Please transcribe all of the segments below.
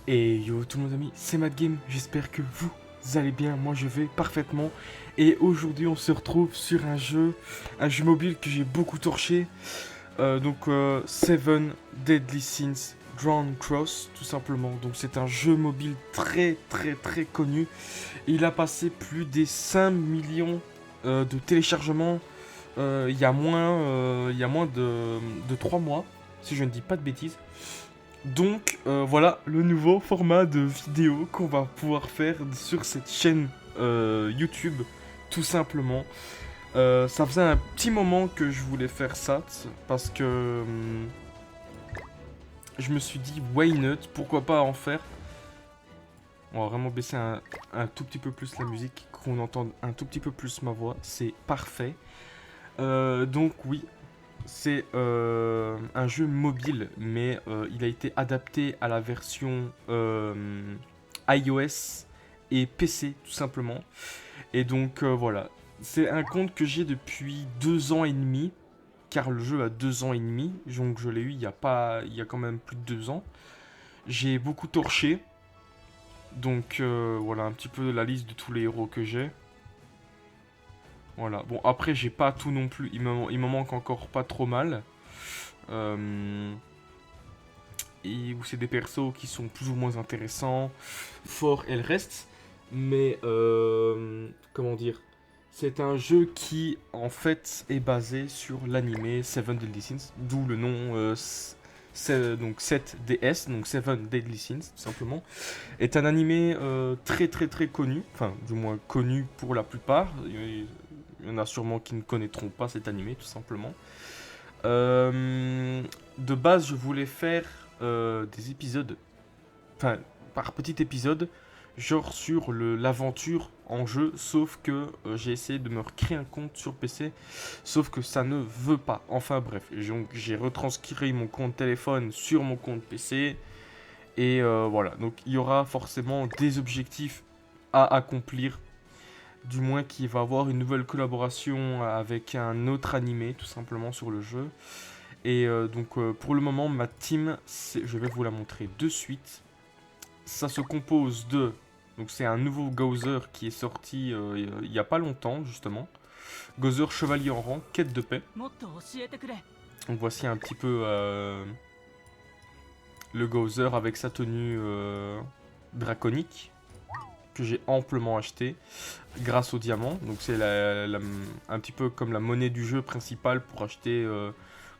Et yo tout le monde amis, c'est MadGame, j'espère que vous allez bien, moi je vais parfaitement. Et aujourd'hui on se retrouve sur un jeu mobile que j'ai beaucoup torché. Seven Deadly Sins Drawn Cross, tout simplement. Donc c'est un jeu mobile très connu. Il a passé plus des 5 millions de téléchargements il y a moins de 3 mois, si je ne dis pas de bêtises. Donc voilà le nouveau format de vidéo qu'on va pouvoir faire sur cette chaîne YouTube, tout simplement. Ça faisait un petit moment que je voulais faire ça, parce que je me suis dit, why not, pourquoi pas en faire. On va vraiment baisser un tout petit peu plus la musique, qu'on entende un tout petit peu plus ma voix, c'est parfait. Donc oui, c'est un jeu mobile, mais il a été adapté à la version iOS et PC, tout simplement. Et donc voilà, c'est un compte que j'ai depuis 2 ans et demi, car le jeu a 2 ans et demi, donc je l'ai eu il y a quand même plus de 2 ans. J'ai beaucoup torché, donc voilà un petit peu la liste de tous les héros que j'ai. Voilà, bon après j'ai pas tout non plus, il me manque encore pas trop mal. Et où c'est des persos qui sont plus ou moins intéressants, forts et le reste. Mais comment dire, c'est un jeu qui en fait est basé sur l'anime Seven Deadly Sins, d'où le nom donc 7DS, donc Seven Deadly Sins tout simplement, est un animé très connu, enfin du moins connu pour la plupart. Il y en a sûrement qui ne connaîtront pas cet animé tout simplement. De base je voulais faire des épisodes, enfin par petit épisode, genre sur l'aventure en jeu, sauf que j'ai essayé de me recréer un compte sur PC, sauf que ça ne veut pas. Enfin bref, j'ai retranscrit mon compte téléphone sur mon compte PC, et voilà. Donc il y aura forcément des objectifs à accomplir, du moins qu'il va avoir une nouvelle collaboration avec un autre animé, tout simplement sur le jeu. Et pour le moment, ma team, je vais vous la montrer de suite. Ça se compose de... Donc c'est un nouveau Gowser qui est sorti il n'y a pas longtemps, justement. Gowser Chevalier en rang, quête de paix. Donc voici un petit peu le Gowser avec sa tenue draconique, que j'ai amplement acheté grâce au diamant. Donc c'est un petit peu comme la monnaie du jeu principale pour acheter que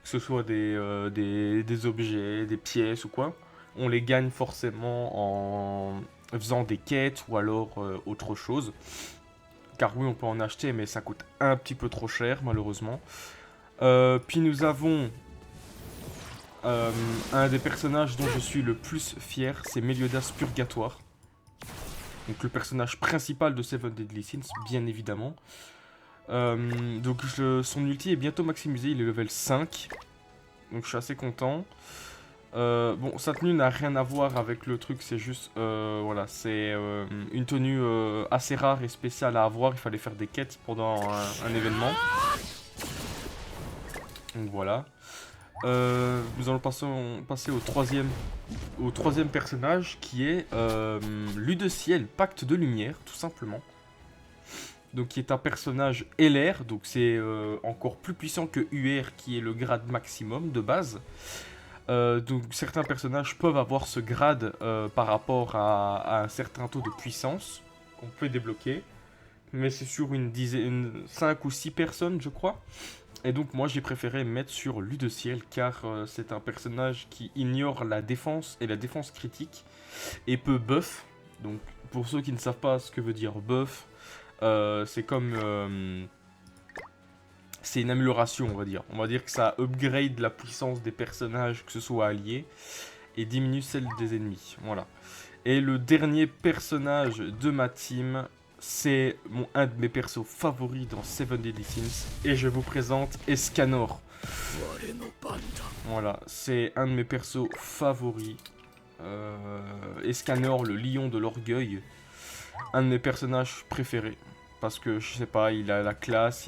ce soit des objets, des pièces ou quoi. On les gagne forcément en faisant des quêtes ou alors autre chose. Car oui, on peut en acheter, mais ça coûte un petit peu trop cher, malheureusement. Puis nous avons un des personnages dont je suis le plus fier, c'est Meliodas Purgatoire. Donc le personnage principal de Seven Deadly Sins, bien évidemment. Son ulti est bientôt maximisé, il est level 5. Donc je suis assez content. Bon, sa tenue n'a rien à voir avec le truc, c'est juste, voilà, c'est une tenue assez rare et spéciale à avoir. Il fallait faire des quêtes pendant un événement. Donc voilà. Nous allons passer au troisième personnage, qui est Ludeciel, Pacte de Lumière, tout simplement. Donc qui est un personnage LR, donc c'est encore plus puissant que UR, qui est le grade maximum de base. Donc certains personnages peuvent avoir ce grade par rapport à un certain taux de puissance qu'on peut débloquer. Mais c'est sur une 5 ou 6 personnes, je crois. Et donc moi j'ai préféré mettre sur Ludeciel, car c'est un personnage qui ignore la défense et la défense critique et peut buff. Donc pour ceux qui ne savent pas ce que veut dire buff, c'est comme... c'est une amélioration, on va dire. On va dire que ça upgrade la puissance des personnages, que ce soit alliés, et diminue celle des ennemis. Voilà. Et le dernier personnage de ma team, c'est un de mes persos favoris dans Seven Deadly Sins. Et je vous présente Escanor. Voilà, c'est un de mes persos favoris. Escanor, le lion de l'orgueil. Un de mes personnages préférés. Parce que, je sais pas, il a la classe,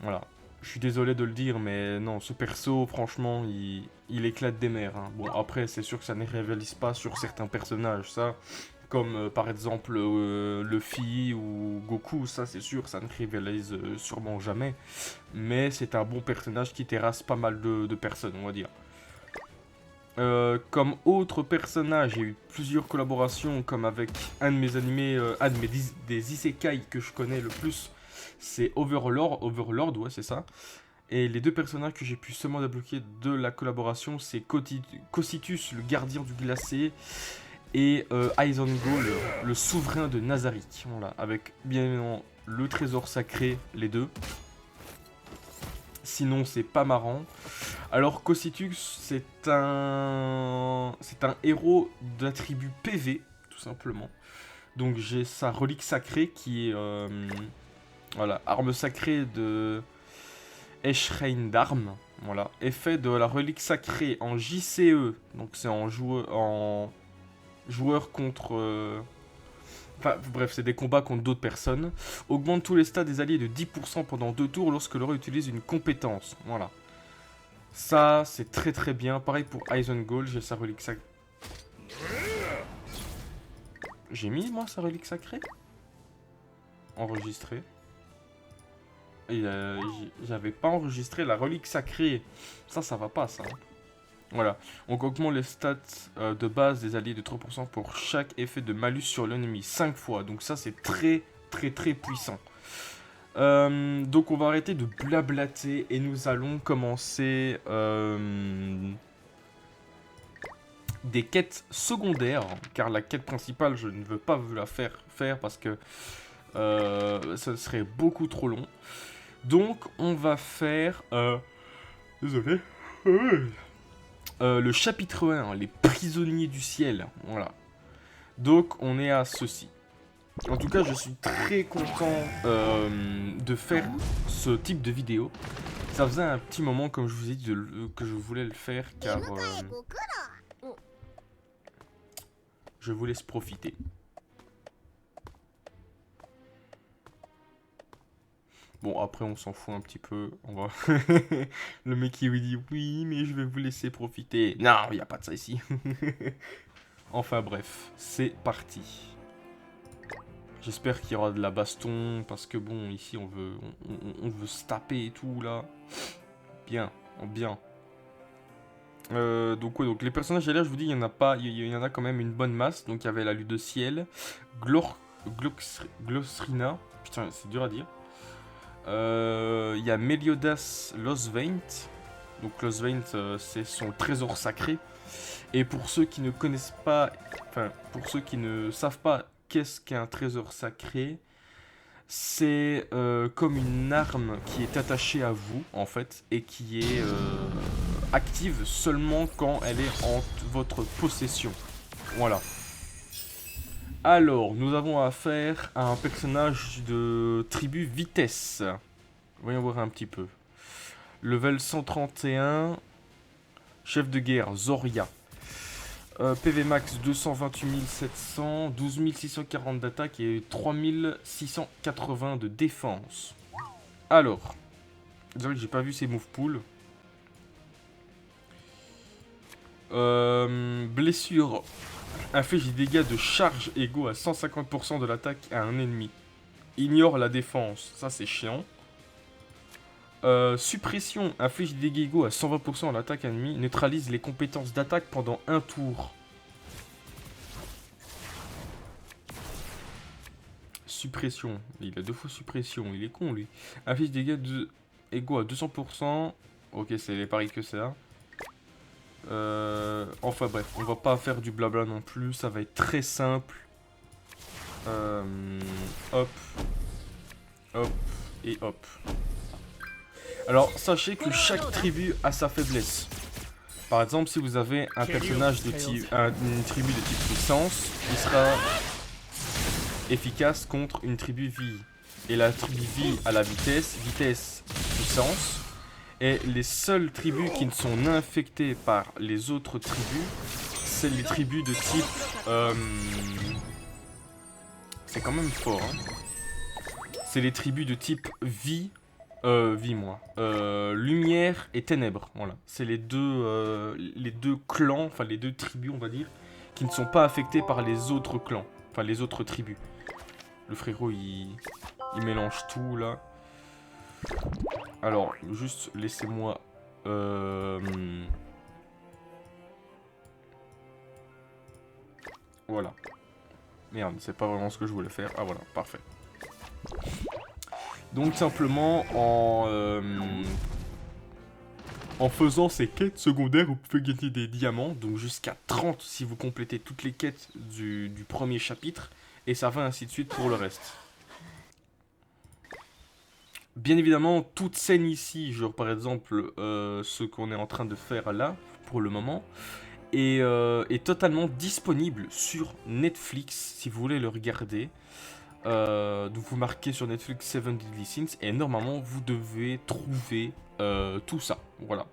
Voilà. Je suis désolé de le dire, mais non, ce perso, franchement, il éclate des mers. Hein. Bon, après, c'est sûr que ça ne rivalise pas sur certains personnages, ça. Comme par exemple Luffy ou Goku, ça c'est sûr, ça ne rivalise sûrement jamais. Mais c'est un bon personnage qui terrasse pas mal de personnes, on va dire. Comme autre personnage, j'ai eu plusieurs collaborations, comme avec un de mes animés, des isekai que je connais le plus, c'est Overlord, ouais c'est ça. Et les deux personnages que j'ai pu seulement débloquer de la collaboration, c'est Cocytus, le gardien du glacé, et Aizengo, le souverain de Nazarick. Voilà, avec bien évidemment le trésor sacré, les deux. Sinon, c'est pas marrant. Alors, Cocytus, c'est un héros de la tribu PV, tout simplement. Donc, j'ai sa relique sacrée qui est, voilà, arme sacrée de Eshrein d'armes. Voilà, effet de la relique sacrée en JCE. Donc, c'est en joueur contre... Enfin, bref, c'est des combats contre d'autres personnes. Augmente tous les stats des alliés de 10% pendant 2 tours lorsque l'héros utilise une compétence. Voilà. Ça, c'est très très bien. Pareil pour Aizengo, j'ai sa relique sacrée. J'ai mis, moi, sa relique sacrée? Enregistré. J'avais pas enregistré la relique sacrée. Ça va pas, ça. Voilà. Donc, augmente les stats de base des alliés de 3% pour chaque effet de malus sur l'ennemi. 5 fois. Donc, ça, c'est très très très puissant. Donc on va arrêter de blablater et nous allons commencer des quêtes secondaires, car la quête principale je ne veux pas vous la faire parce que ça serait beaucoup trop long. Donc on va faire désolé le chapitre 1, les prisonniers du ciel. Voilà. Donc on est à ceci. En tout cas, je suis très content de faire ce type de vidéo. Ça faisait un petit moment, comme je vous ai dit, que je voulais le faire, car je vous laisse profiter. Bon, après, on s'en fout un petit peu. On va... Le mec qui lui dit « Oui, mais je vais vous laisser profiter. » Non, il n'y a pas de ça ici. Enfin bref, c'est parti. J'espère qu'il y aura de la baston, parce que bon, ici on veut se taper et tout là. Bien, bien. Donc ouais, donc les personnages là, je vous dis, il y en a pas, il y en a quand même une bonne masse. Donc il y avait la Lune de Ciel, Glosrina, putain c'est dur à dire. Il y a Meliodas Losveint. Donc Losveint c'est son trésor sacré. Et pour ceux qui ne connaissent pas, enfin pour ceux qui ne savent pas qu'est-ce qu'un trésor sacré, c'est comme une arme qui est attachée à vous en fait et qui est active seulement quand elle est en votre possession. Voilà. Alors, nous avons affaire à un personnage de tribu Vitesse. Voyons voir un petit peu. Level 131, chef de guerre Zoria. PV max 228 700, 12 640 d'attaque et 3680 de défense. Alors, désolé que j'ai pas vu ces move pools. Blessure inflige des dégâts de charge égaux à 150% de l'attaque à un ennemi. Ignore la défense, ça c'est chiant. Suppression inflige des dégâts égaux à 120% à l'attaque ennemie. Neutralise les compétences d'attaque pendant un tour. Suppression. Il a 2 fois suppression. Il est con lui. Inflige des dégâts égaux à 200%. Ok, c'est pareil que ça. Enfin bref, on va pas faire du blabla non plus. Ça va être très simple. Hop. Hop. Et hop. Alors, sachez que chaque tribu a sa faiblesse. Par exemple, si vous avez un personnage de type, une tribu de type puissance, il sera efficace contre une tribu vie. Et la tribu vie a la vitesse, puissance. Et les seules tribus qui ne sont infectées par les autres tribus, c'est les tribus de type... C'est quand même fort, hein. c'est les tribus de type vie, lumière et ténèbres. Voilà, c'est les deux clans, enfin les deux tribus, on va dire, qui ne sont pas affectés par les autres clans, enfin les autres tribus. Le frérot, il mélange tout là. Alors, juste laissez-moi. Voilà. Merde, c'est pas vraiment ce que je voulais faire. Ah voilà, parfait. Donc simplement en faisant ces quêtes secondaires, vous pouvez gagner des diamants. Donc jusqu'à 30 si vous complétez toutes les quêtes du premier chapitre. Et ça va ainsi de suite pour le reste. Bien évidemment, toute scène ici, genre par exemple ce qu'on est en train de faire là, pour le moment, est totalement disponible sur Netflix si vous voulez le regarder. Donc vous marquez sur Netflix Seven Deadly Sins et normalement vous devez trouver tout ça. Voilà.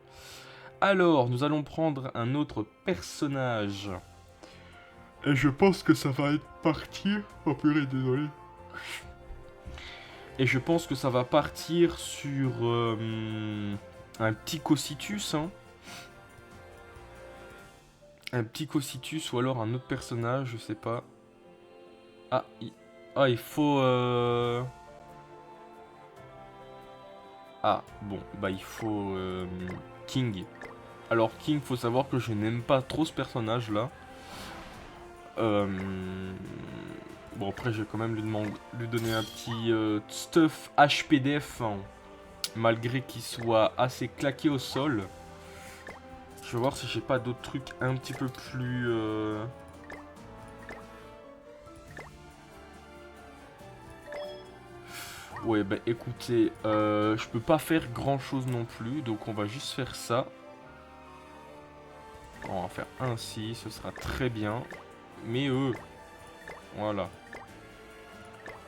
Alors, nous allons prendre un autre personnage. Et je pense que ça va être partir. Oh purée, désolé. Et je pense que ça va partir sur un petit Cocytus, hein. Un petit Cocytus ou alors un autre personnage, je sais pas. Ah, il faut... Ah, bon, bah il faut King. Alors King, faut savoir que je n'aime pas trop ce personnage-là. Bon, après, je vais quand même lui donner un petit stuff HPDF, hein, malgré qu'il soit assez claqué au sol. Je vais voir si j'ai pas d'autres trucs un petit peu plus... Ouais, bah écoutez, je peux pas faire grand chose non plus, donc on va juste faire ça. On va faire ainsi, ce sera très bien. Mais voilà.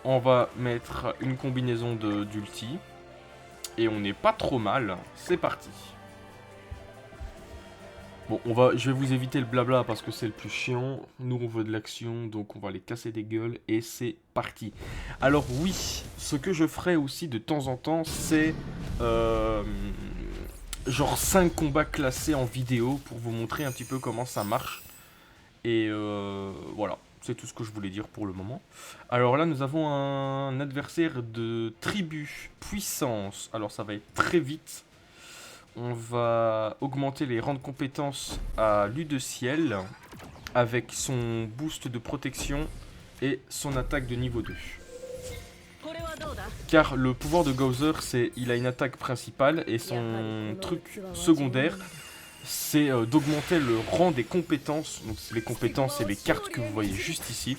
On va mettre une combinaison d'ulti. Et on n'est pas trop mal. C'est parti. Bon, je vais vous éviter le blabla parce que c'est le plus chiant. Nous, on veut de l'action, donc on va les casser des gueules. Et c'est parti. Alors oui, ce que je ferai aussi de temps en temps, c'est... genre 5 combats classés en vidéo pour vous montrer un petit peu comment ça marche. Et voilà, c'est tout ce que je voulais dire pour le moment. Alors là, nous avons un adversaire de tribu puissance. Alors ça va être très vite. On va augmenter les rangs de compétences à Lue de Ciel avec son boost de protection et son attaque de niveau 2. Car le pouvoir de Gowser, c'est il a une attaque principale et son truc secondaire, c'est d'augmenter le rang des compétences. Donc les compétences et les cartes que vous voyez juste ici.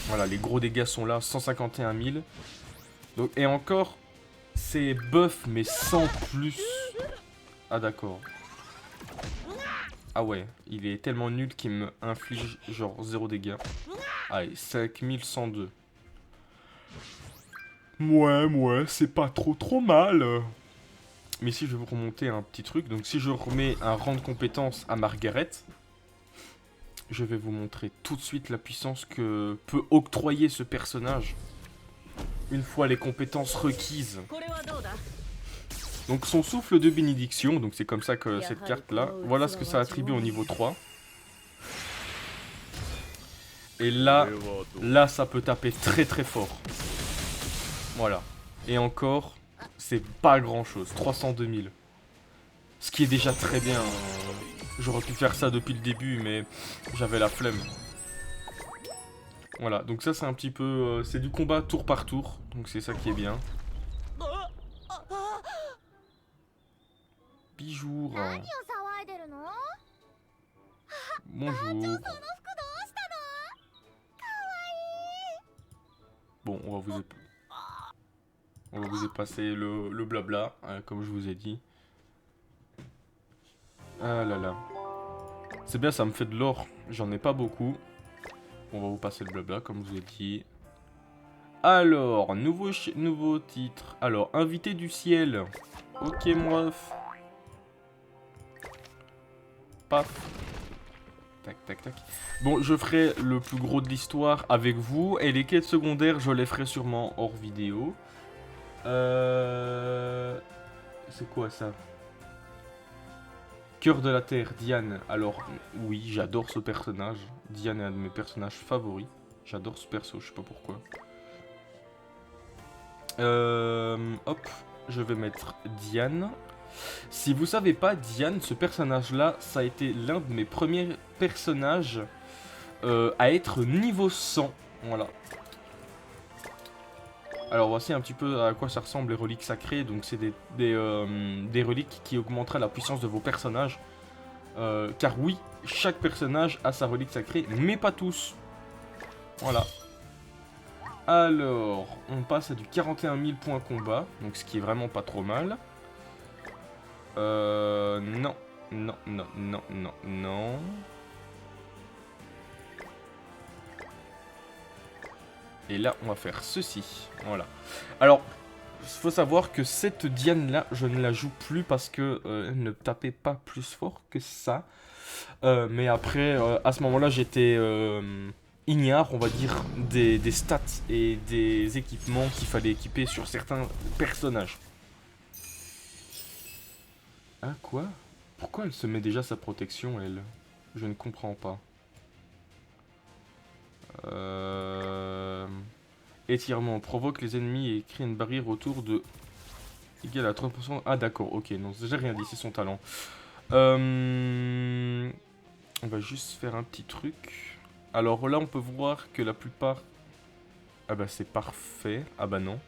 Voilà, les gros dégâts sont là, 151 000. Donc, et encore, c'est buff, mais sans plus. Ah d'accord. Ah ouais, il est tellement nul qu'il me inflige genre 0 dégâts. Allez, 5102. Ouais, c'est pas trop mal. Mais si je vais vous remonter un petit truc, donc si je remets un rang de compétence à Margaret, je vais vous montrer tout de suite la puissance que peut octroyer ce personnage une fois les compétences requises. Donc son souffle de bénédiction, donc c'est comme ça que cette carte là, voilà ce que ça attribue au niveau 3. Et là ça peut taper très fort. Voilà. Et encore, c'est pas grand chose, 302 000. Ce qui est déjà très bien. J'aurais pu faire ça depuis le début, mais j'avais la flemme. Voilà, donc ça c'est un petit peu... c'est du combat tour par tour, donc c'est ça qui est bien. Bijour. Bonjour. Bon, on va vous passer le blabla, comme je vous ai dit. Ah là là. C'est bien, ça me fait de l'or. J'en ai pas beaucoup. On va vous passer le blabla, comme je vous ai dit. Alors, nouveau titre. Alors, invité du ciel. Ok, mon ref. Paf. tac, tac, tac. Bon, je ferai le plus gros de l'histoire avec vous. Et les quêtes secondaires, je les ferai sûrement hors vidéo. C'est quoi ça? Cœur de la Terre, Diane. Alors, oui, j'adore ce personnage. Diane est un de mes personnages favoris. J'adore ce perso, je sais pas pourquoi. Hop, je vais mettre Diane. Si vous savez pas, Diane, ce personnage-là, ça a été l'un de mes premiers personnages à être niveau 100. Voilà. Alors voici un petit peu à quoi ça ressemble les reliques sacrées. Donc c'est des reliques qui augmenteraient la puissance de vos personnages. Car oui, chaque personnage a sa relique sacrée, mais pas tous. Voilà. Alors, on passe à du 41 000 points combat, donc ce qui est vraiment pas trop mal. Non, non, non, non, non, non. Et là, on va faire ceci. Voilà. Alors, il faut savoir que cette Diane-là, je ne la joue plus parce que elle ne tapait pas plus fort que ça. Mais après, à ce moment-là, j'étais ignare, on va dire, des stats et des équipements qu'il fallait équiper sur certains personnages. Ah, quoi? Pourquoi elle se met déjà sa protection, elle? Je ne comprends pas. Étirement. Provoque les ennemis et crée une barrière autour de... Égal à 30%. Ah, d'accord, ok. Non, j'ai rien dit, c'est son talent. On va juste faire un petit truc. Alors là, on peut voir que la plupart... Ah bah, c'est parfait. Ah bah non.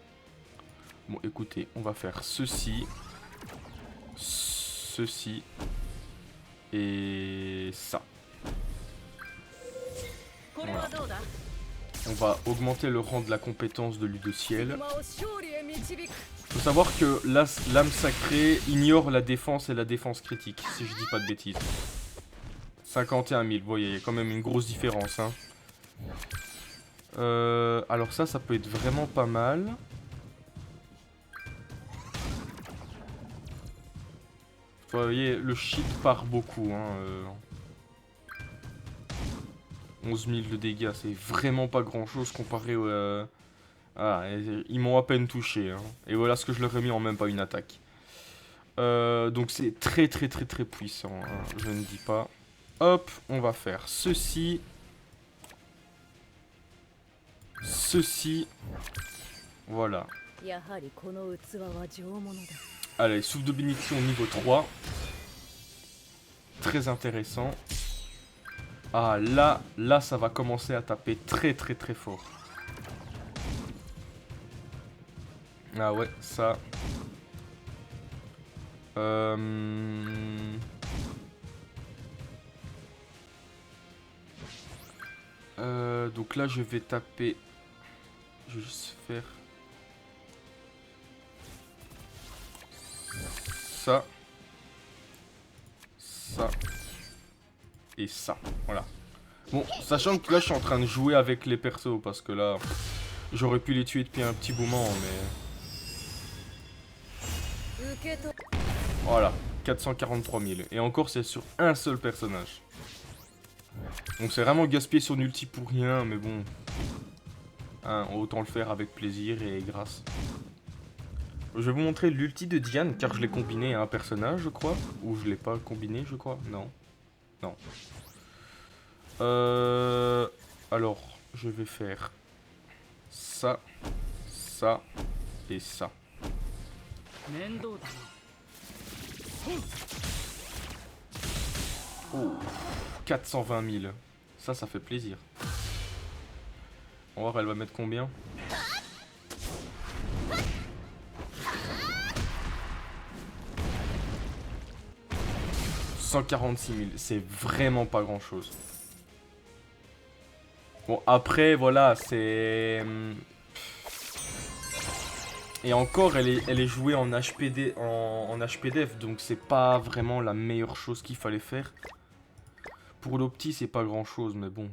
Bon, écoutez, on va faire ceci. Ceci. Et ça. Voilà. On va augmenter le rang de la compétence de l'U de ciel. Faut savoir que l'âme sacrée ignore la défense et la défense critique, si je dis pas de bêtises. 51 000, vous voyez, il y a quand même une grosse différence. Hein. Alors ça peut être vraiment pas mal. Vous voyez, le shit part beaucoup. Hein, 11 000 de dégâts, c'est vraiment pas grand chose comparé au... Ah, ils m'ont à peine touché. Hein. Et voilà ce que je leur ai mis en même pas une attaque. Donc c'est très puissant. Hein, je ne dis pas. Hop, on va faire ceci. Ceci. Voilà. Allez, souffle de bénédiction niveau 3. Très intéressant. Ah, là, ça va commencer à taper très fort. Ah ouais, ça... donc là, je vais taper... Je vais juste faire... Ça. Ça. Et ça. Voilà. Bon, sachant que là, je suis en train de jouer avec les persos, parce que là... J'aurais pu les tuer depuis un petit moment, mais... Voilà, 443 000. Et encore, c'est sur un seul personnage. Donc c'est vraiment gaspiller son ulti pour rien, mais bon... Hein, autant le faire avec plaisir et grâce. Je vais vous montrer l'ulti de Diane, car je l'ai combiné à un personnage, je crois. Ou je l'ai pas combiné, je crois. Non. Non. Alors, je vais faire... Ça, ça et ça. Oh, 420 000. Ça fait plaisir. On va voir, elle va mettre combien? « 146 000. C'est vraiment pas grand chose. Bon, après, voilà, c'est... Et encore, elle est jouée en HPD, en HPDF, donc c'est pas vraiment la meilleure chose qu'il fallait faire. Pour l'opti, c'est pas grand chose, mais bon.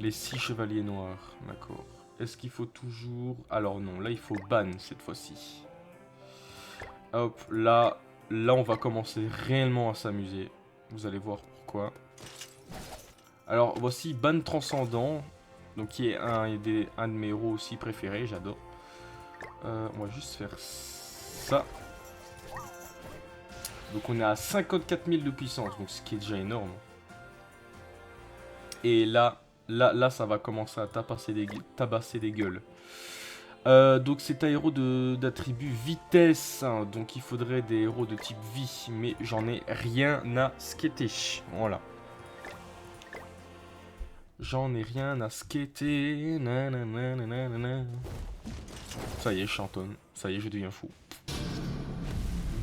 Les 6 chevaliers noirs, d'accord. Est-ce qu'il faut toujours... Alors non, là il faut ban cette fois-ci. Hop, là, là, on va commencer réellement à s'amuser. Vous allez voir pourquoi. Alors, voici Ban Transcendant. Donc, qui est un de mes héros aussi préférés. J'adore. On va juste faire ça. Donc, on est à 54 000 de puissance. Donc, ce qui est déjà énorme. Et là, ça va commencer à tabasser des gueules. Donc c'est un héros d'attribut vitesse, hein, donc il faudrait des héros de type vie, mais j'en ai rien à skater. Voilà. J'en ai rien à skater. Nanana. Ça y est, je chantonne. Ça y est, je deviens fou.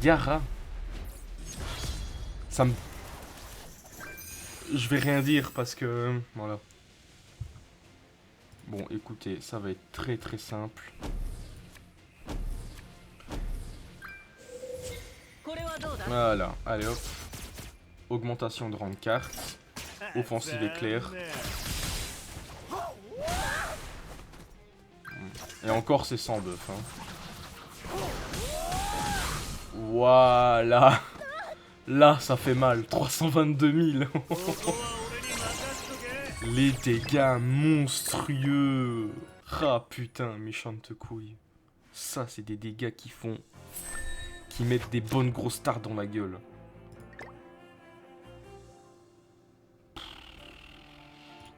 Gara. Ça me... Je vais rien dire parce que... Voilà. Bon, écoutez, ça va être très très simple. Voilà, allez hop. Augmentation de rang de carte. Offensive éclair. Et encore c'est sans buff. Hein. Voilà. Là, ça fait mal. 322 000. Les dégâts monstrueux. Ah putain, méchante couille. Ça, c'est des dégâts qui font... Qui mettent des bonnes grosses tartes dans la gueule.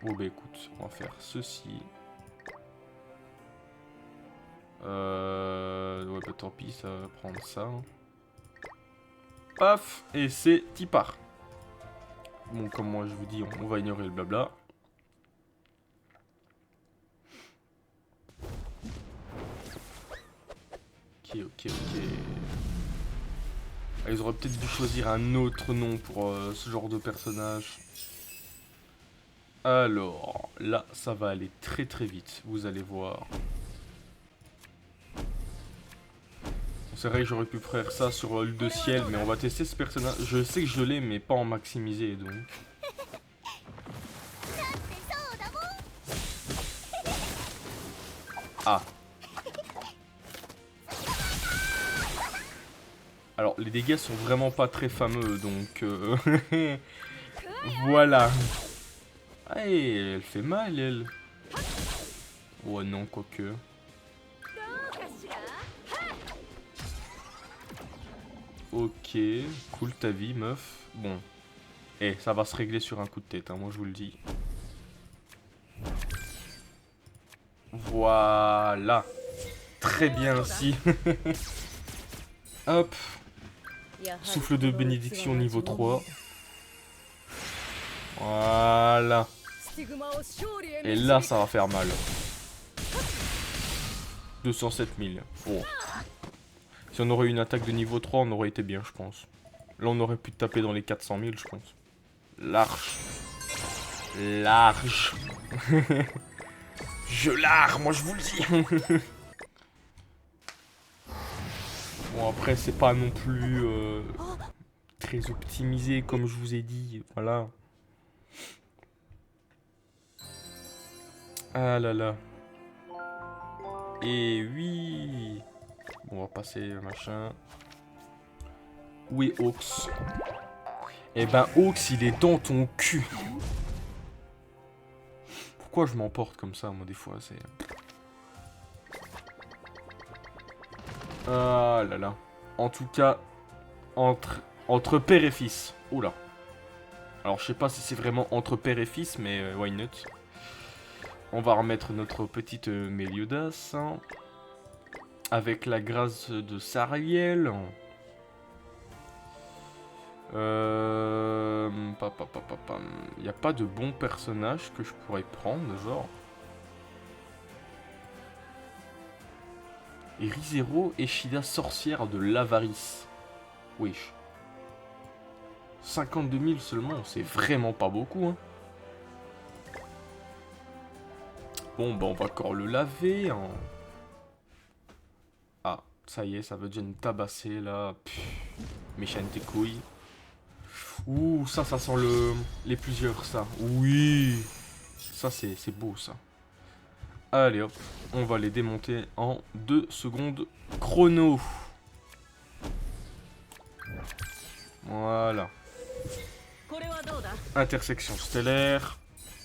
Bon bah écoute, on va faire ceci. Ouais bah tant pis, ça va prendre ça. Paf. Et c'est Tipar. Bon, comme moi je vous dis, on va ignorer le blabla. Ok. Ah, ils auraient peut-être dû choisir un autre nom pour ce genre de personnage. Alors, là, ça va aller très très vite, vous allez voir. C'est vrai que j'aurais pu faire ça sur l'île de ciel, mais on va tester ce personnage. Je sais que je l'ai, mais pas en maximisé, donc. Ah. Alors, les dégâts sont vraiment pas très fameux, donc... voilà. Ah, elle fait mal, elle. Oh non, quoique. Ok, cool ta vie, meuf. Bon. Eh, ça va se régler sur un coup de tête, hein, moi je vous le dis. Voilà. Très bien aussi. Hop. Souffle de bénédiction niveau 3. Voilà. Et là, ça va faire mal. 207 000. Oh. Si on aurait eu une attaque de niveau 3, on aurait été bien, je pense. Là, on aurait pu taper dans les 400 000, je pense. Large. Large. Je large, moi je vous le dis. Bon, après, c'est pas non plus très optimisé, comme je vous ai dit. Voilà. Ah là là. Et oui. Bon, on va passer machin. Où est Ox? Eh ben, Ox, il est dans ton cul. Pourquoi je m'emporte comme ça, moi, des fois, c'est... Ah là là. En tout cas, entre père et fils. Oula. Alors, je sais pas si c'est vraiment entre père et fils, mais why not? On va remettre notre petite Meliodas. Hein, avec la grâce de Sariel. Il n'y a pas de bon personnage que je pourrais prendre, genre. Et Rizero Eshida, sorcière de l'avarice. Wesh. 52 000 seulement, c'est vraiment pas beaucoup, hein. Bon, bah on va encore le laver, hein. Ah, ça y est, ça veut déjà nous tabasser, là. Méchante tes couilles. Ouh, ça sent les plusieurs, ça. Oui. Ça, c'est beau, ça. Allez, hop. On va les démonter en 2 secondes chrono. Voilà. Intersection stellaire.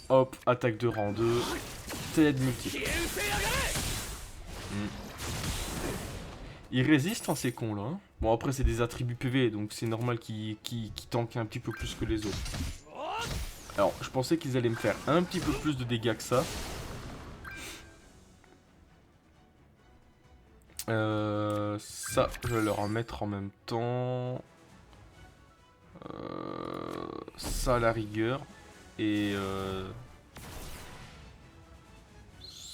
Hop, attaque de rang 2. TED multiple. Ils résistent, hein, ces cons là. Hein. Bon, après, c'est des attributs PV, donc c'est normal qu'ils tankent un petit peu plus que les autres. Alors, je pensais qu'ils allaient me faire un petit peu plus de dégâts que ça. Ça, je vais leur en mettre en même temps. Ça à la rigueur. Et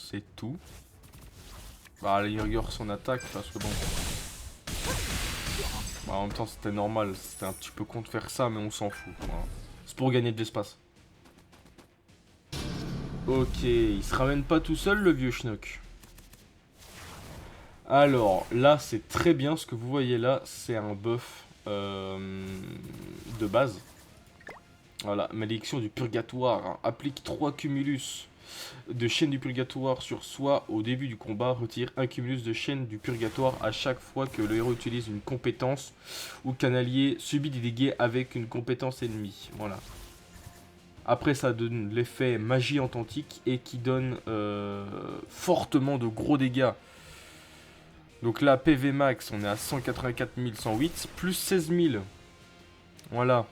c'est tout. Bah, à la rigueur, son attaque, parce que bon. Bah, en même temps, c'était normal. C'était un petit peu con de faire ça, mais on s'en fout. Voilà. C'est pour gagner de l'espace. Ok, il se ramène pas tout seul, le vieux schnock. Alors, là, c'est très bien. Ce que vous voyez là, c'est un buff de base. Voilà, malédiction du purgatoire. Hein. Applique 3 cumulus de chaîne du purgatoire sur soi au début du combat. Retire un cumulus de chaîne du purgatoire à chaque fois que le héros utilise une compétence ou qu'un allié subit des dégâts avec une compétence ennemie. Voilà. Après, ça donne l'effet magie authentique et qui donne fortement de gros dégâts. Donc là, PV max, on est à 184 108, plus 16 000. Voilà.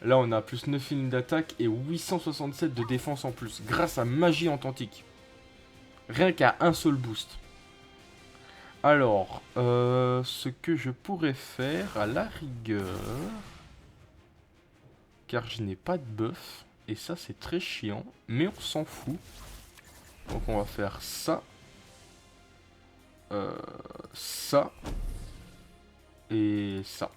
Là, on a plus 9 000 d'attaque et 867 de défense en plus, grâce à magie authentique. Rien qu'à un seul boost. Alors, ce que je pourrais faire, à la rigueur... Car je n'ai pas de buff, et ça, c'est très chiant, mais on s'en fout. Donc, on va faire ça. Ça. Et ça.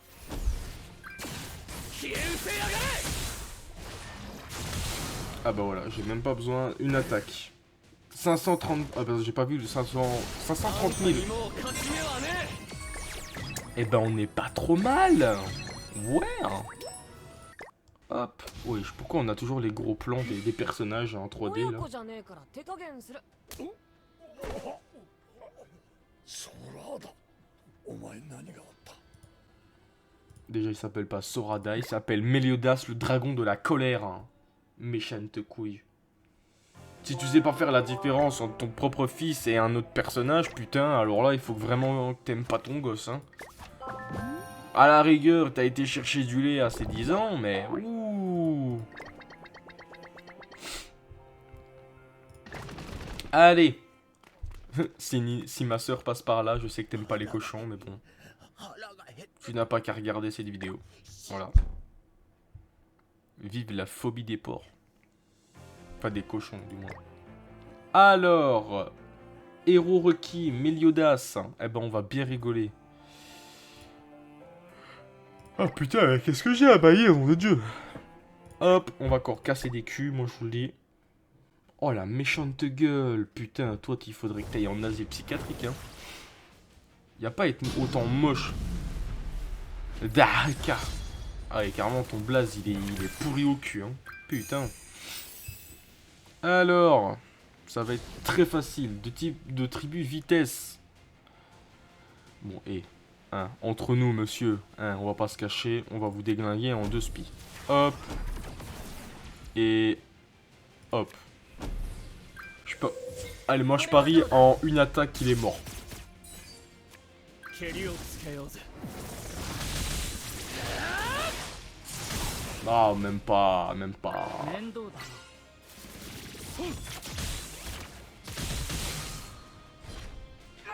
Ah bah voilà, j'ai même pas besoin une attaque. 530... Ah bah j'ai pas vu le 530 000. Eh ben on n'est pas trop mal. Ouais. Hop. Oui, pourquoi on a toujours les gros plans des personnages en 3D là? Déjà, il s'appelle pas Sorada, il s'appelle Meliodas, le dragon de la colère. Hein. Méchante couille. Si tu sais pas faire la différence entre ton propre fils et un autre personnage, putain, alors là, il faut vraiment que t'aimes pas ton gosse. Hein. À la rigueur, t'as été chercher du lait à ses 10 ans, mais... Ouh. Allez. Si ma soeur passe par là, je sais que t'aimes pas les cochons, mais bon. Tu n'as pas qu'à regarder cette vidéo. Voilà. Vive la phobie des porcs. Pas des cochons, du moins. Alors, héros requis, Meliodas. Eh ben, on va bien rigoler. Ah putain, qu'est-ce que j'ai à bailler, mon Dieu. Hop, on va encore casser des culs, moi je vous le dis. Oh la méchante gueule. Putain, toi, il faudrait que t'ailles en asile psychiatrique, hein. Y a pas à être autant moche. D'accord. Ah ouais, carrément, ton blaze, il est pourri au cul, hein. Putain. Alors, ça va être très facile. De type de tribu vitesse. Bon, et hein, entre nous, monsieur, hein, on va pas se cacher. On va vous déglinguer en 2 spies. Hop. Et... hop. Je peux... Allez, moi je parie en une attaque qu'il est mort. Ah, même pas, même pas.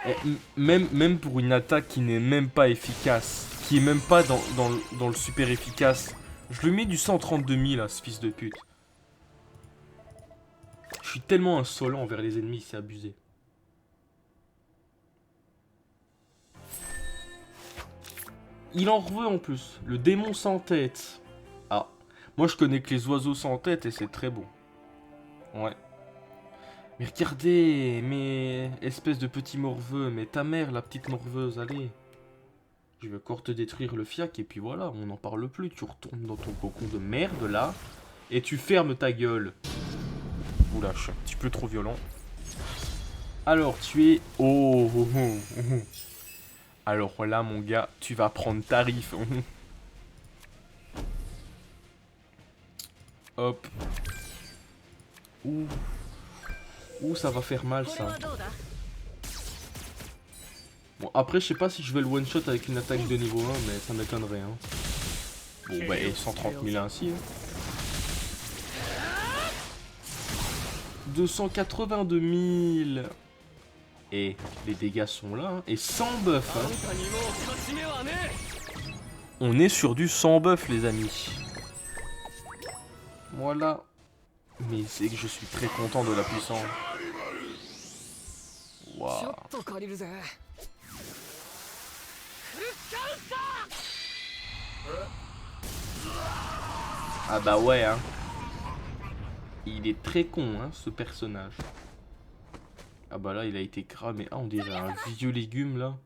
Et même pour une attaque qui n'est même pas efficace, qui est même pas dans le super efficace, je lui mets du 132 000 à ce fils de pute. Je suis tellement insolent envers les ennemis, c'est abusé. Il en veut en plus, le démon sans tête. Ah, moi je connais que les oiseaux sans tête et c'est très bon. Ouais. Mais regardez, mais espèce de petit morveux, mais ta mère, la petite morveuse, allez. Je vais encore te détruire le fiac et puis voilà, on n'en parle plus. Tu retournes dans ton cocon de merde là et tu fermes ta gueule. Oula, je suis un petit peu trop violent. Alors, tu es... Oh, oh, oh, oh. Alors là, mon gars, tu vas prendre tarif. Hop. Ouh. Ouh, ça va faire mal ça. Bon, après, je sais pas si je vais le one shot avec une attaque de niveau 1, mais ça m'étonnerait. Hein. Bon, bah, et 130 000 ainsi. Hein. 282 000. Et les dégâts sont là. Hein. Et 100 buff. Hein. On est sur du 100 buff, les amis. Voilà. Mais c'est que je suis très content de la puissance. Waouh. Ah bah ouais, hein. Il est très con, hein, ce personnage. Ah bah là, il a été cramé. Ah, on dirait un vieux légume, là.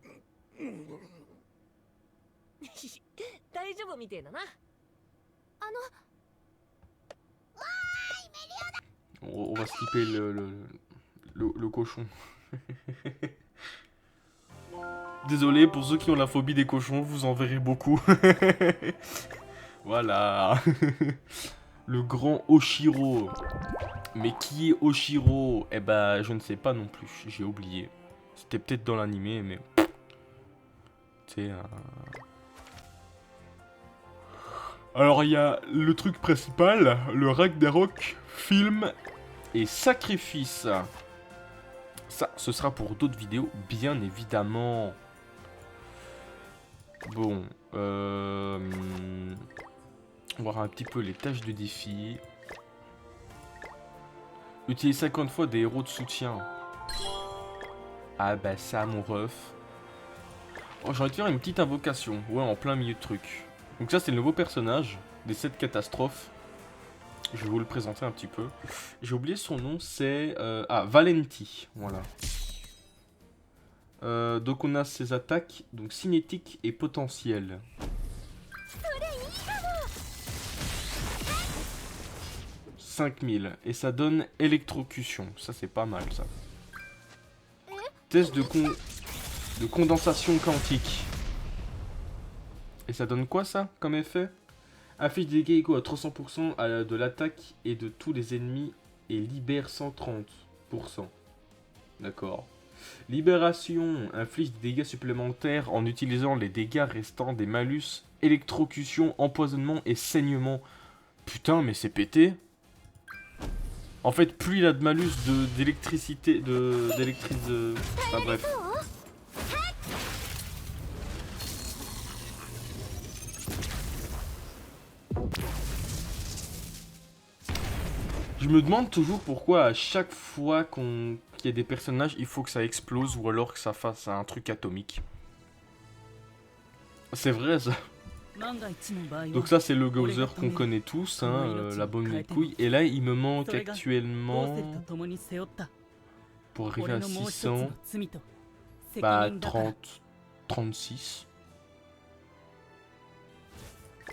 On va skipper le cochon. Désolé pour ceux qui ont la phobie des cochons, vous en verrez beaucoup. Voilà. Le grand Oshiro. Mais qui est Oshiro? Eh ben, je ne sais pas non plus. J'ai oublié. C'était peut-être dans l'animé, mais... C'est Alors, il y a le truc principal, le Ragnarok, film et sacrifice. Ça, ce sera pour d'autres vidéos, bien évidemment. Bon, on va voir un petit peu les tâches de défi. Utilise 50 fois des héros de soutien. Ah bah ça, mon ref. Oh, j'ai envie de faire une petite invocation. Ouais, en plein milieu de truc. Donc ça, c'est le nouveau personnage des 7 catastrophes. Je vais vous le présenter un petit peu. J'ai oublié son nom, c'est... Valenti. Voilà. Donc on a ses attaques, donc cinétiques et potentielles. « 5000. Et ça donne électrocution. Ça, c'est pas mal, ça. Test de condensation quantique. Et ça donne quoi, ça, comme effet? Affiche des dégâts égaux à 300% de l'attaque et de tous les ennemis et libère 130%. D'accord. Libération inflige des dégâts supplémentaires en utilisant les dégâts restants des malus, électrocution, empoisonnement et saignement. Putain, mais c'est pété. En fait, plus il a de malus d'électricité, Enfin bref. Je me demande toujours pourquoi à chaque fois qu'il y a des personnages, il faut que ça explose ou alors que ça fasse un truc atomique. C'est vrai ça. Donc ça c'est le Gowser qu'on connaît tous, hein, la bonne de couille. Et là il me manque actuellement, pour arriver à 600, bah 36.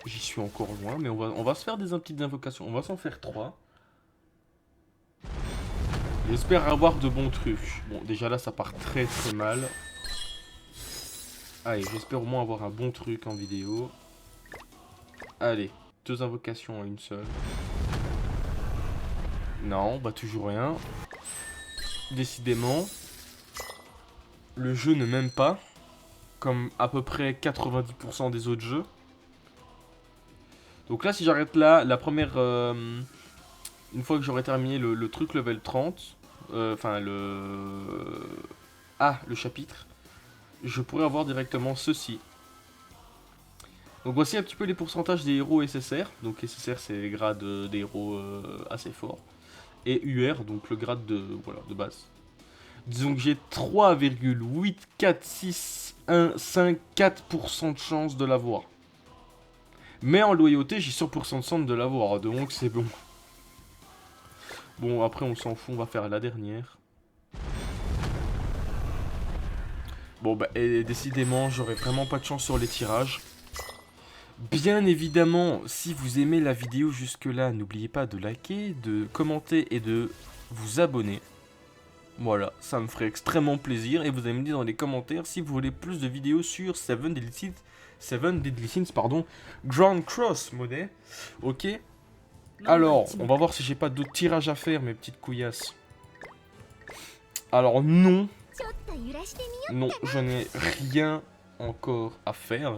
J'y suis encore loin, mais on va se faire des petites invocations, on va s'en faire 3. J'espère avoir de bons trucs. Bon, déjà là, ça part très très mal. Allez, j'espère au moins avoir un bon truc en vidéo. Allez, 2 invocations en une seule. Non, bah toujours rien. Décidément, le jeu ne m'aime pas. Comme à peu près 90% des autres jeux. Donc là, si j'arrête là, la première... une fois que j'aurai terminé le truc level 30, enfin le chapitre, je pourrais avoir directement ceci. Donc voici un petit peu les pourcentages des héros SSR. Donc SSR c'est les grades des héros assez forts. Et UR, donc le grade de base. Disons que j'ai 3,8461554% de chance de l'avoir. Mais en loyauté, j'ai 100% de chance de l'avoir, donc c'est bon. Bon, après, on s'en fout, on va faire la dernière. Bon, bah, et décidément, j'aurai vraiment pas de chance sur les tirages. Bien évidemment, si vous aimez la vidéo jusque-là, n'oubliez pas de liker, de commenter et de vous abonner. Voilà, ça me ferait extrêmement plaisir. Et vous allez me dire dans les commentaires si vous voulez plus de vidéos sur Seven Deadly Sins, pardon, Grand Cross Money. Ok. Alors, on va voir si j'ai pas d'autres tirages à faire, mes petites couillasses. Alors, non. Non, je n'ai rien encore à faire.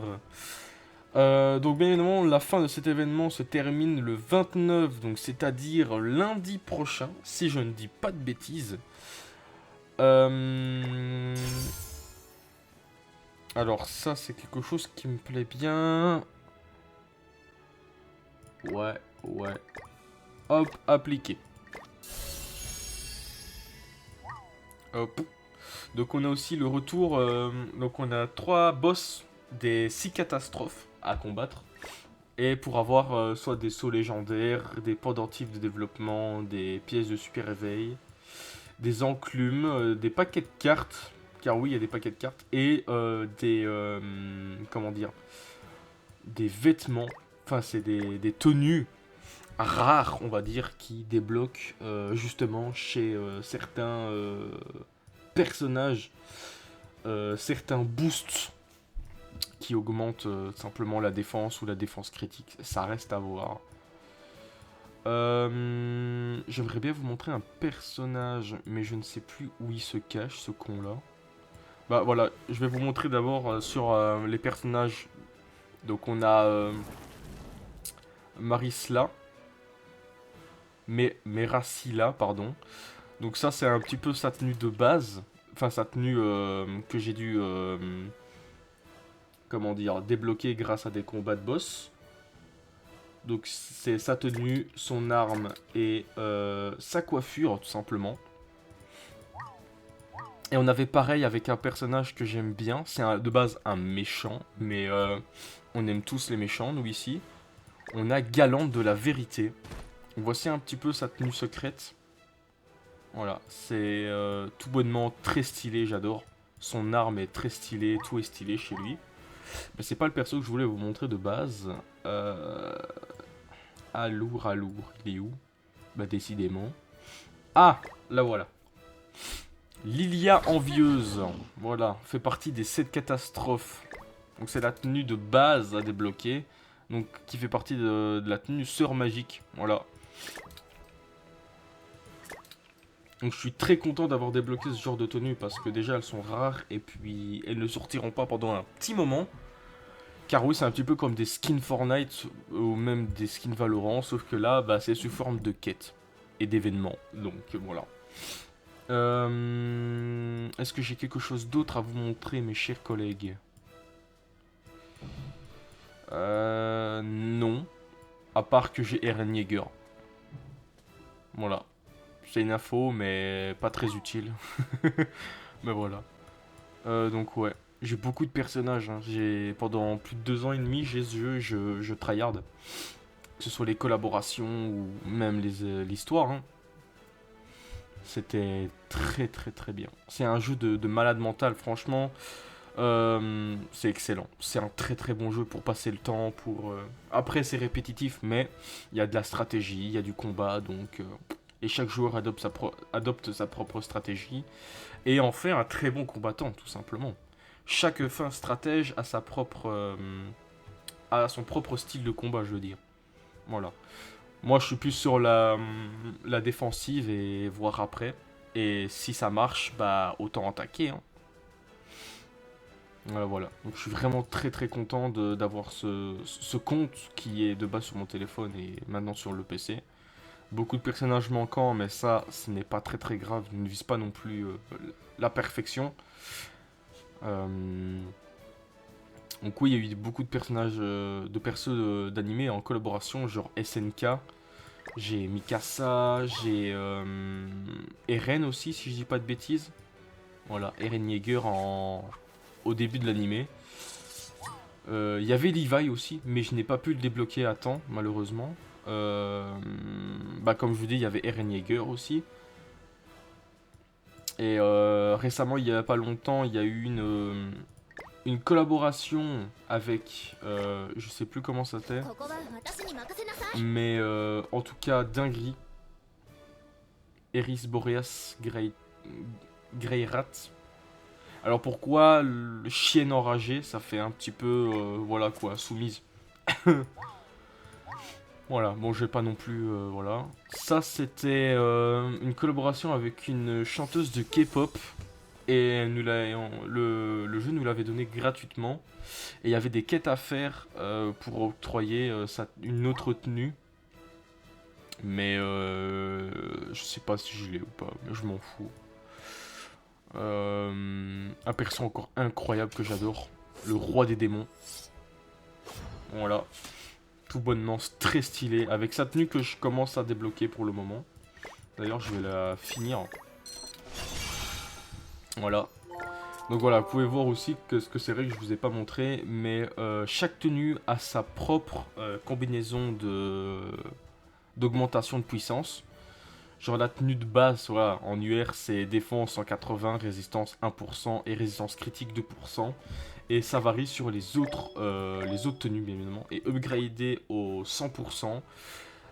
Donc, bien évidemment, la fin de cet événement se termine le 29, donc c'est-à-dire lundi prochain, si je ne dis pas de bêtises. Alors, ça, c'est quelque chose qui me plaît bien. Ouais. Hop, appliqué. Hop. Donc on a aussi le retour, donc on a 3 boss des 6 catastrophes à combattre. Et pour avoir soit des sauts légendaires, des pendentifs de développement, des pièces de super éveil, des enclumes, des paquets de cartes, car oui il y a des paquets de cartes, et comment dire, des vêtements, enfin c'est des tenues rares on va dire, qui débloquent justement chez certains personnages, certains boosts qui augmentent simplement la défense ou la défense critique. Ça reste à voir. J'aimerais bien vous montrer un personnage, mais je ne sais plus où il se cache, ce con-là. Bah voilà, je vais vous montrer d'abord sur les personnages. Donc on a Marisla, Merasila, pardon. Donc ça c'est un petit peu sa tenue de base. Enfin sa tenue que j'ai dû, comment dire, débloquer grâce à des combats de boss. Donc c'est sa tenue, son arme et sa coiffure tout simplement. Et on avait pareil avec un personnage que j'aime bien. C'est de base un méchant, mais on aime tous les méchants nous ici. On a Galante de la Vérité. Voici un petit peu sa tenue secrète. Voilà, c'est tout bonnement très stylé, j'adore. Son arme est très stylée, tout est stylé chez lui. Mais c'est pas le perso que je voulais vous montrer de base. Alour, il est où? Bah décidément. Ah, là voilà. Lilia Envieuse, voilà, fait partie des 7 catastrophes. Donc c'est la tenue de base à débloquer. Donc qui fait partie de la tenue Sœur Magique, voilà. Donc je suis très content d'avoir débloqué ce genre de tenue parce que déjà elles sont rares et puis elles ne sortiront pas pendant un petit moment. Car oui, c'est un petit peu comme des skins Fortnite ou même des skins Valorant, sauf que là, bah, c'est sous forme de quêtes et d'événements. Donc voilà. Est-ce que j'ai quelque chose d'autre à vous montrer, mes chers collègues? Non. À part que j'ai Eren Yeager. Voilà. C'est une info, mais pas très utile. Mais voilà. Donc ouais. J'ai beaucoup de personnages. Hein. Pendant plus de 2 ans et demi, j'ai ce jeu, je tryhard. Que ce soit les collaborations ou même l'histoire. Hein. C'était très très très bien. C'est un jeu de malade mental, franchement. C'est excellent. C'est un très très bon jeu pour passer le temps. Après, c'est répétitif, mais il y a de la stratégie, il y a du combat, donc. Et chaque joueur adopte sa propre stratégie et en fait un très bon combattant, tout simplement. Chaque fin stratège a a son propre style de combat, je veux dire. Voilà. Moi, je suis plus sur la défensive et voir après. Et si ça marche, bah autant attaquer. Hein. Voilà. Donc je suis vraiment très très content d'avoir ce compte qui est de base sur mon téléphone et maintenant sur le PC. Beaucoup de personnages manquants, mais ça, ce n'est pas très très grave. Je ne vise pas non plus la perfection. Donc oui, il y a eu beaucoup de personnages, de persos d'animés en collaboration, genre SNK. J'ai Mikasa, j'ai Eren aussi, si je dis pas de bêtises. Voilà, Eren Yeager au début de l'animé. Il y avait Levi aussi, mais je n'ai pas pu le débloquer à temps, malheureusement. Comme je vous dis, il y avait Eren Yeager aussi. Et récemment, il n'y a pas longtemps, il y a eu une collaboration avec, je sais plus comment ça s'appelle, mais en tout cas, dinguerie. Eris Boreas Greyrat. Alors pourquoi le chien enragé, ça fait un petit peu, voilà quoi, soumise. Voilà, bon, je vais pas non plus, voilà. Ça, c'était une collaboration avec une chanteuse de K-pop. Et le jeu nous l'avait donné gratuitement. Et il y avait des quêtes à faire pour octroyer une autre tenue. Mais je sais pas si je l'ai ou pas, mais je m'en fous. Un perso encore incroyable que j'adore. Le roi des démons. Voilà. Tout bonnement, très stylé. Avec sa tenue que je commence à débloquer pour le moment. D'ailleurs, je vais la finir. Voilà. Donc voilà, vous pouvez voir aussi que ce que c'est vrai que je vous ai pas montré, mais chaque tenue a sa propre combinaison d'augmentation de puissance. Genre la tenue de base, voilà, en UR c'est défense 180, résistance 1% et résistance critique 2%. Et ça varie sur les autres tenues bien évidemment. Et upgradé au 100%,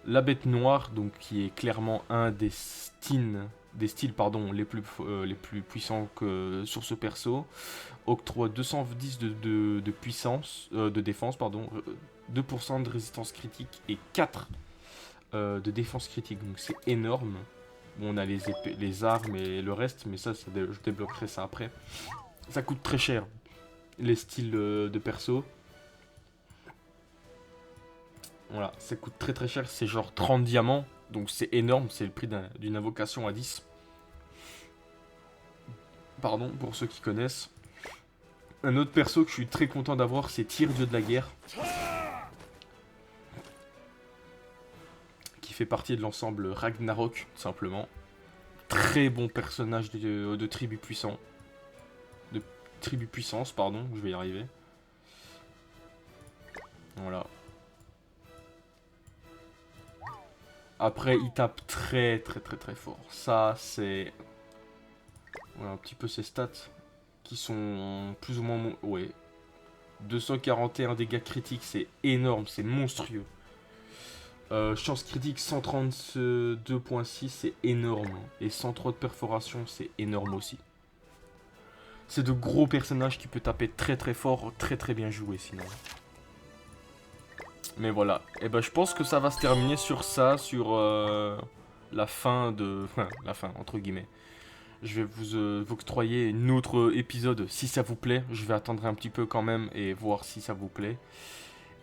la bête noire, donc qui est clairement un des styles pardon, les plus puissants que sur ce perso, octroie 210 de puissance, de défense, pardon, 2% de résistance critique et 4 de défense critique, donc c'est énorme. Bon, on a les épées, les armes et le reste, mais ça je débloquerai ça après. Ça coûte très cher, les styles de perso. Voilà, ça coûte très très cher, c'est genre 30 diamants, donc c'est énorme, c'est le prix d'une invocation à 10. Pardon, pour ceux qui connaissent. Un autre perso que je suis très content d'avoir, c'est Tyr, dieu de la guerre. Qui fait partie de l'ensemble Ragnarok, tout simplement. Très bon personnage de tribu puissant. De tribu puissance, pardon, je vais y arriver. Voilà. Après, il tape très très très très fort. Ça, c'est... Voilà un petit peu ses stats. Qui sont plus ou moins... Ouais. 241 dégâts critiques, c'est énorme, c'est monstrueux. Chance critique 132.6, c'est énorme. Et 103 de perforation, c'est énorme aussi. C'est de gros personnages qui peuvent taper très très fort, très très bien joué sinon. Mais voilà, et ben je pense que ça va se terminer sur ça, sur la fin de... Enfin, la fin, entre guillemets. Je vais vous octroyer un autre épisode si ça vous plaît. Je vais attendre un petit peu quand même et voir si ça vous plaît.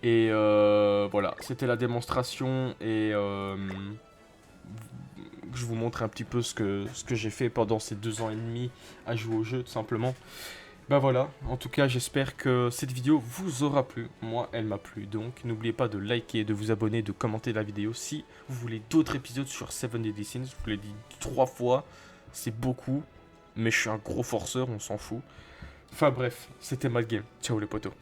Et voilà, c'était la démonstration et je vous montre un petit peu ce que j'ai fait pendant ces 2 ans et demi à jouer au jeu tout simplement. Bah voilà, en tout cas j'espère que cette vidéo vous aura plu, moi elle m'a plu, donc n'oubliez pas de liker, de vous abonner, de commenter la vidéo si vous voulez d'autres épisodes sur 7 Deadly Sins, je vous l'ai dit 3 fois, c'est beaucoup, mais je suis un gros forceur, on s'en fout. Enfin bref, c'était Madgame, ciao les potos.